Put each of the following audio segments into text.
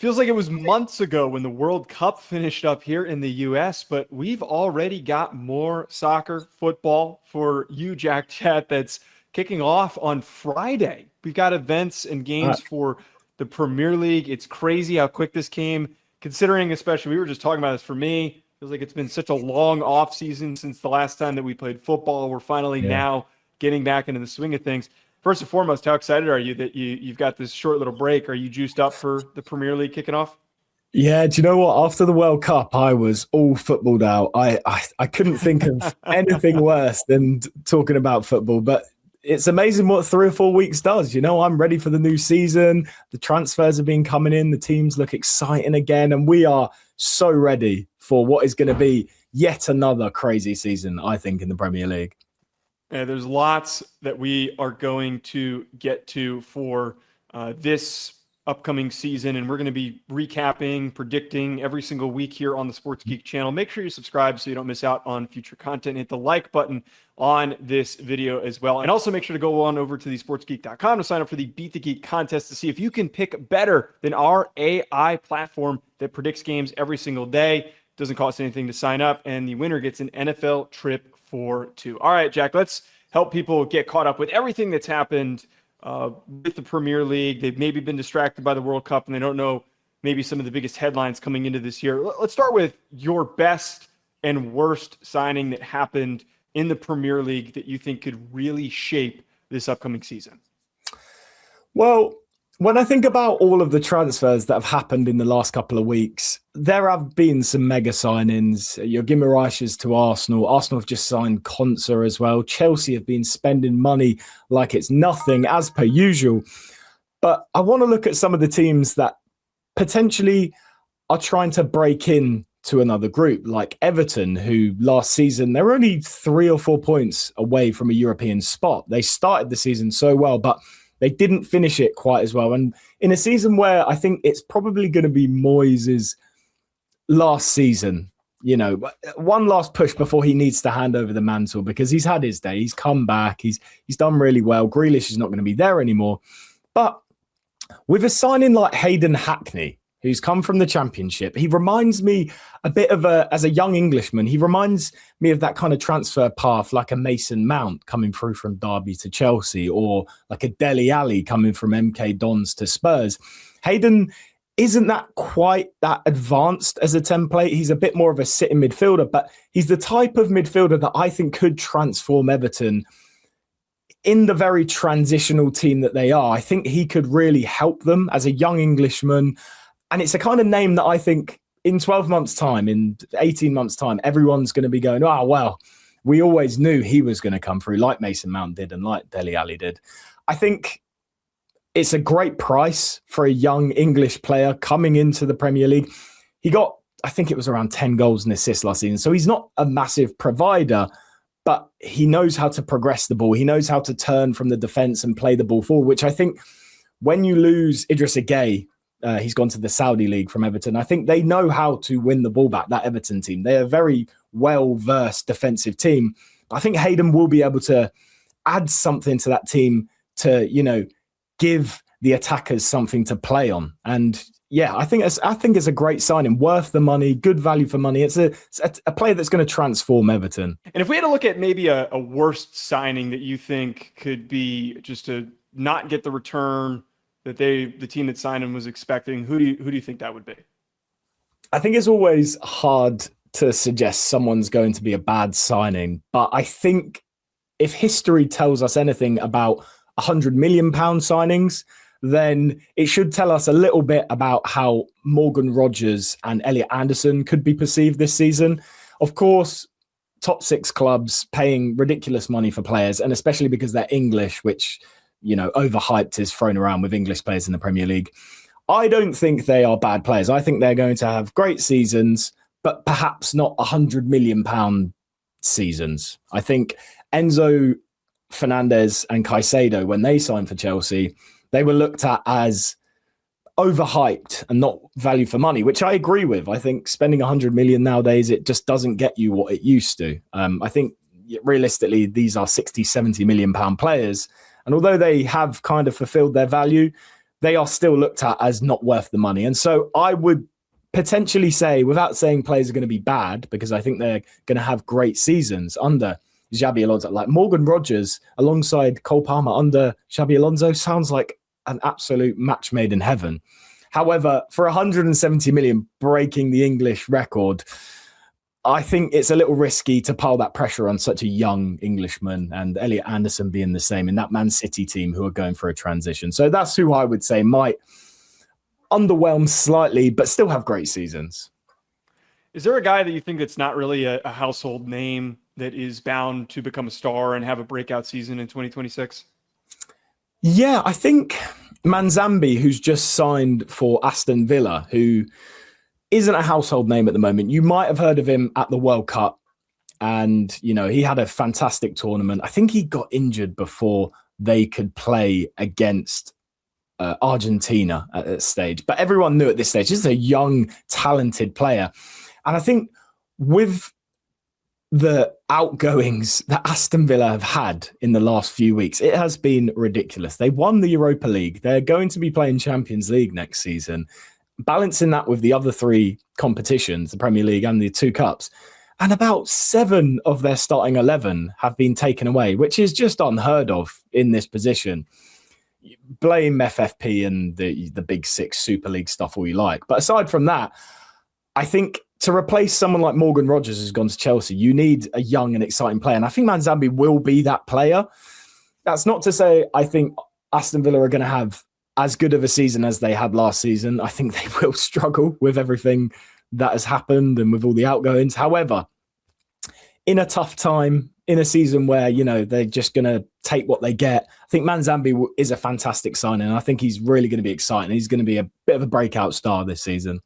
Feels like it was months ago when the World Cup finished up here in the US, but we've already got more soccer, football for you, Jack Chat, that's kicking off on Friday. We've got events and Uh, games for the Premier League. It's crazy how quick this came, considering, especially, we were just talking about this for me. Feels like it's been such a long off season since the last time that we played football. We're finally yeah. now getting back into the swing of things. First and foremost, how excited are you that you've got this short little break? Are you juiced up for the Premier League kicking off? Yeah, do you know what? After the World Cup, I was all footballed out. I couldn't think of anything worse than talking about football. But it's amazing what 3 or 4 weeks does. I'm ready for the new season. The transfers have been coming in. The teams look exciting again. And we are so ready for what is going to be yet another crazy season, I think, in the Premier League. There's lots that we are going to get to for this upcoming season, and we're going to be recapping, predicting every single week here on the Sports Geek channel. Make sure you subscribe so you don't miss out on future content. Hit the like button on this video as well. And also make sure to go on over to thesportsgeek.com to sign up for the Beat the Geek contest to see if you can pick better than our AI platform that predicts games every single day. Doesn't cost anything to sign up, and the winner gets an NFL trip for two. All right, Jack, let's help people get caught up with everything that's happened with the Premier League. They've maybe been distracted by the World Cup, and they don't know maybe some of the biggest headlines coming into this year. Let's start with your best and worst signing that happened in the Premier League that you think could really shape this upcoming season. Well, when I think about all of the transfers that have happened in the last couple of weeks, there have been some mega signings. Your Guimaraes to Arsenal. Arsenal have just signed Konsa as well. Chelsea have been spending money like it's nothing, as per usual. But I want to look at some of the teams that potentially are trying to break in to another group, like Everton, who last season, they were only 3 or 4 points away from a European spot. They started the season so well, but they didn't finish it quite as well. And in a season where I think it's probably going to be Moyes' last season, one last push before he needs to hand over the mantle, because he's had his day. He's come back. He's done really well. Grealish is not going to be there anymore. But with a signing like Hayden Hackney, who's come from the Championship, he reminds me a bit of as a young Englishman, he reminds me of that kind of transfer path, like a Mason Mount coming through from Derby to Chelsea, or like a Dele Alli coming from MK Dons to Spurs. Hayden isn't that quite that advanced as a template. He's a bit more of a sitting midfielder, but he's the type of midfielder that I think could transform Everton in the very transitional team that they are. I think he could really help them as a young Englishman. And it's a kind of name that I think in 12 months' time, in 18 months' time, everyone's going to be going, oh, well, we always knew he was going to come through, like Mason Mount did and like Dele Alli did. I think it's a great price for a young English player coming into the Premier League. He got, I think it was around 10 goals and assists last season. So he's not a massive provider, but he knows how to progress the ball. He knows how to turn from the defence and play the ball forward, which I think when you lose Idris Gueye, he's gone to the Saudi League from Everton. I think they know how to win the ball back, that Everton team. They're a very well-versed defensive team. I think Hayden will be able to add something to that team to, give the attackers something to play on. And yeah, I think it's a great signing, worth the money, good value for money. It's a player that's going to transform Everton. And if we had to look at maybe a worst signing that you think could be just to not get the return that the team that signed him was expecting, who do you think that would be? I think it's always hard to suggest someone's going to be a bad signing, but I think if history tells us anything about £100 million signings, then it should tell us a little bit about how Morgan Rogers and Elliot Anderson could be perceived this season. Of course, top 6 clubs paying ridiculous money for players, and especially because they're English, which overhyped is thrown around with English players in the Premier League. I don't think they are bad players. I think they're going to have great seasons, but perhaps not £100 million seasons. I think Enzo Fernandez and Caicedo, when they signed for Chelsea, they were looked at as overhyped and not value for money, which I agree with. I think spending 100 million nowadays, it just doesn't get you what it used to. I think realistically, these are 60, 70 million pound players. And although they have kind of fulfilled their value, they are still looked at as not worth the money. And so I would potentially say, without saying players are going to be bad, because I think they're going to have great seasons under Xabi Alonso, like Morgan Rogers alongside Cole Palmer under Xabi Alonso sounds like an absolute match made in heaven. However, for 170 million breaking the English record, I think it's a little risky to pile that pressure on such a young Englishman, and Elliot Anderson being the same in that Man City team who are going for a transition. So that's who I would say might underwhelm slightly, but still have great seasons. Is there a guy that you think that's not really a household name that is bound to become a star and have a breakout season in 2026? Yeah, I think Manzambi, who's just signed for Aston Villa, who isn't a household name at the moment. You might have heard of him at the World Cup, and he had a fantastic tournament. I think he got injured before they could play against Argentina at that stage. But everyone knew at this stage, this is a young, talented player. And I think with the outgoings that Aston Villa have had in the last few weeks, it has been ridiculous. They won the Europa League. They're going to be playing Champions League next season, balancing that with the other three competitions, the Premier League and the two cups. And about 7 of their starting 11 have been taken away, which is just unheard of in this position. Blame FFP and the Big Six Super League stuff all you like. But aside from that, I think to replace someone like Morgan Rogers who's gone to Chelsea, you need a young and exciting player. And I think Manzambi will be that player. That's not to say I think Aston Villa are going to have as good of a season as they had last season. I think they will struggle with everything that has happened and with all the outgoings. However, in a tough time, in a season where, they're just going to take what they get, I think Manzambi is a fantastic signing. And I think he's really going to be exciting. He's going to be a bit of a breakout star this season.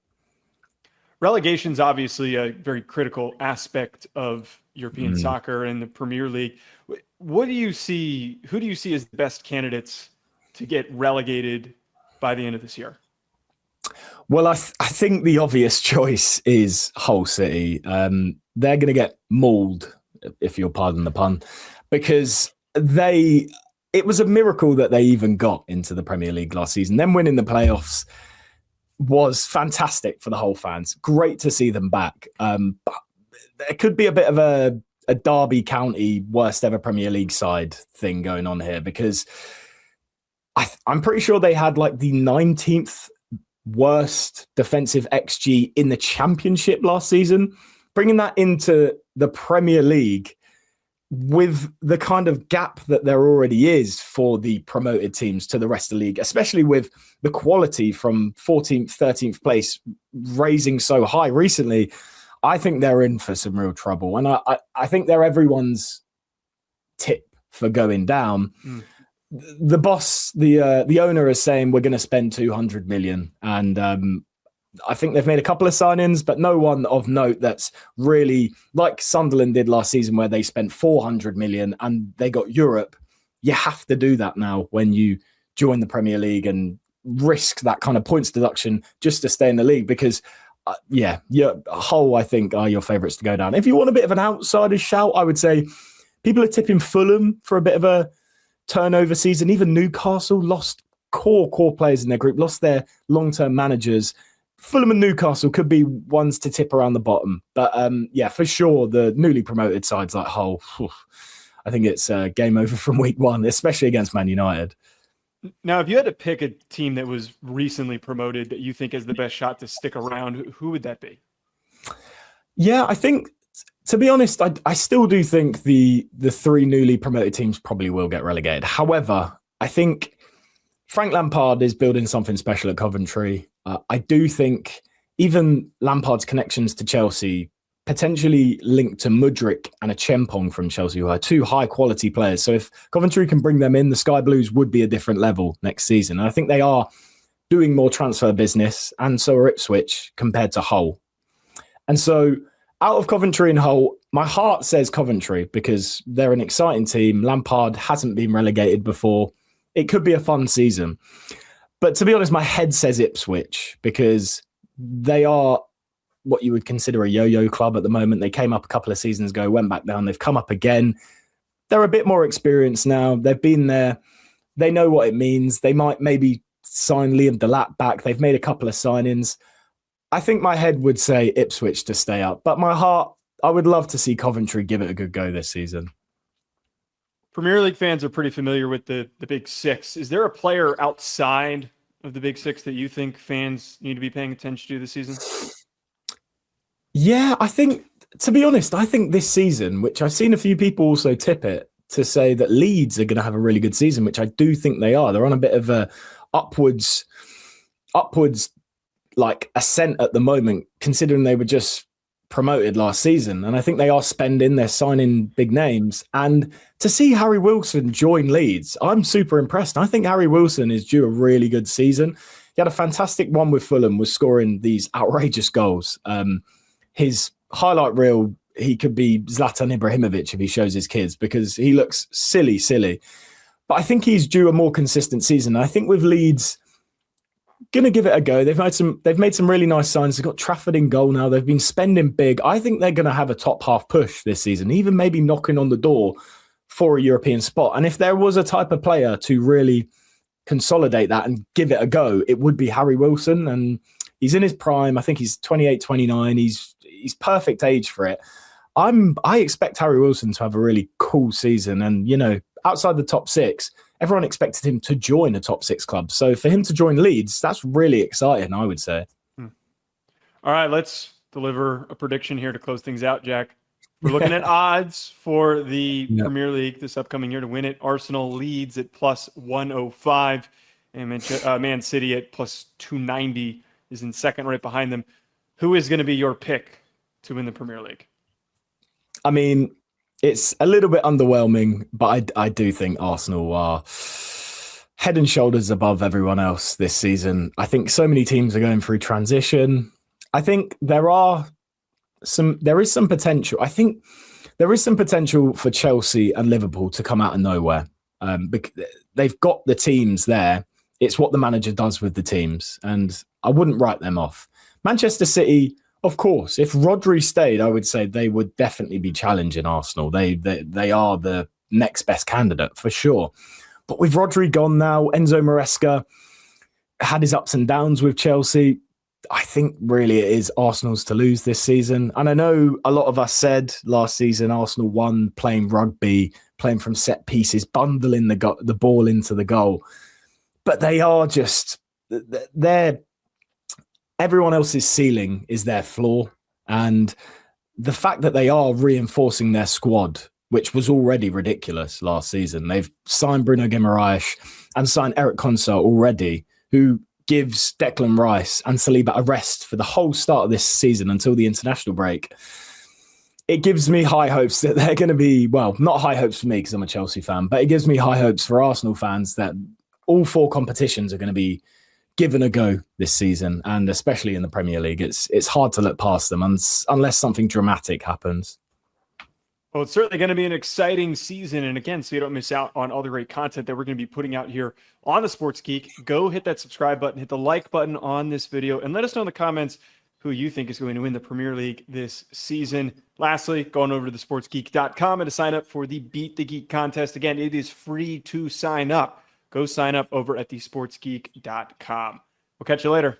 Relegation is obviously a very critical aspect of European soccer and the Premier League. What do you see? Who do you see as the best candidates to get relegated by the end of this year? Well, I think the obvious choice is Hull City. They're going to get mauled, if you'll pardon the pun, because it was a miracle that they even got into the Premier League last season. Them winning the playoffs was fantastic for the Hull fans. Great to see them back. But there could be a bit of a Derby County worst ever Premier League side thing going on here, because I'm pretty sure they had like the 19th worst defensive XG in the Championship last season. Bringing that into the Premier League with the kind of gap that there already is for the promoted teams to the rest of the league, especially with the quality from 14th, 13th place raising so high recently, I think they're in for some real trouble. And I think they're everyone's tip for going down. The boss, the owner is saying we're going to spend 200 million. And I think they've made a couple of signings, but no one of note that's really like Sunderland did last season, where they spent 400 million and they got Europe. You have to do that now when you join the Premier League and risk that kind of points deduction just to stay in the league, because Hull, I think, are your favourites to go down. If you want a bit of an outsider's shout, I would say people are tipping Fulham for a bit of a turnover season. Even Newcastle lost core players in their group, lost their long-term managers. Fulham and Newcastle could be ones to tip around the bottom. But for sure, the newly promoted sides like Hull, I think it's game over from week one, especially against Man United. Now, if you had to pick a team that was recently promoted that you think is the best shot to stick around, who would that be? Yeah, I think, to be honest, I still do think the 3 newly promoted teams probably will get relegated. However, I think Frank Lampard is building something special at Coventry. I do think even Lampard's connections to Chelsea potentially linked to Mudryk and a Chempong from Chelsea, who are 2 high-quality players. So if Coventry can bring them in, the Sky Blues would be a different level next season. And I think they are doing more transfer business, and so are Ipswich compared to Hull. And so out of Coventry and Hull, my heart says Coventry because they're an exciting team. Lampard hasn't been relegated before. It could be a fun season. But to be honest, my head says Ipswich because they are what you would consider a yo-yo club at the moment. They came up a couple of seasons ago, went back down. They've come up again. They're a bit more experienced now. They've been there. They know what it means. They might maybe signed Liam Delap back. They've made a couple of signings. I think my head would say Ipswich to stay up, but my heart, I would love to see Coventry give it a good go this season. Premier League fans are pretty familiar with the Big Six. Is there a player outside of the Big Six that you think fans need to be paying attention to this season? Yeah, I think, to be honest, I think this season, which I've seen a few people also tip it to say that Leeds are going to have a really good season, which I do think they are. They're on a bit of a upwards like ascent at the moment, considering they were just promoted last season. And I think they are spending, they're signing big names. And to see Harry Wilson join Leeds, I'm super impressed. I think Harry Wilson is due a really good season. He had a fantastic one with Fulham, was scoring these outrageous goals. His highlight reel, he could be Zlatan Ibrahimovic if he shows his kids, because he looks silly. But I think he's due a more consistent season. I think with Leeds, going to give it a go. They've made some really nice signs. They've got Trafford in goal now. They've been spending big. I think they're going to have a top half push this season, even maybe knocking on the door for a European spot. And if there was a type of player to really consolidate that and give it a go, it would be Harry Wilson. And he's in his prime. I think he's 28, 29. He's perfect age for it. I expect Harry Wilson to have a really cool season. And, you know, outside the top six, everyone expected him to join a top six club. So for him to join Leeds, that's really exciting, I would say. All right, let's deliver a prediction here to close things out, Jack. We're looking at odds for the Premier League this upcoming year to win it. Arsenal leads at plus 105, and Man City at plus 290 is in second, right behind them. Who is going to be your pick to win the Premier League? I mean, it's a little bit underwhelming, but I do think Arsenal are head and shoulders above everyone else this season. I think so many teams are going through transition. I think there is some potential. I think there is some potential for Chelsea and Liverpool to come out of nowhere. They've got the teams there. It's what the manager does with the teams, and I wouldn't write them off. Manchester City, of course, if Rodri stayed, I would say they would definitely be challenging Arsenal. They are the next best candidate for sure. But with Rodri gone now, Enzo Maresca had his ups and downs with Chelsea. I think really it is Arsenal's to lose this season. And I know a lot of us said last season Arsenal won playing rugby, playing from set pieces, bundling the ball into the goal. But they are just, everyone else's ceiling is their floor. And the fact that they are reinforcing their squad, which was already ridiculous last season. They've signed Bruno Guimaraes and signed Eric Konsa already, who gives Declan Rice and Saliba a rest for the whole start of this season until the international break. It gives me high hopes that they're going to be, well, not high hopes for me because I'm a Chelsea fan, but it gives me high hopes for Arsenal fans that all four competitions are going to be given a go this season, and especially in the Premier League. It's hard to look past them unless something dramatic happens. Well, it's certainly going to be an exciting season. And again, so you don't miss out on all the great content that we're going to be putting out here on the Sports Geek, go hit that subscribe button, hit the like button on this video, and let us know in the comments who you think is going to win the Premier League this season. Lastly, going over to thesportsgeek.com and to sign up for the Beat the Geek contest. Again, it is free to sign up. Go sign up over at thesportsgeek.com. We'll catch you later.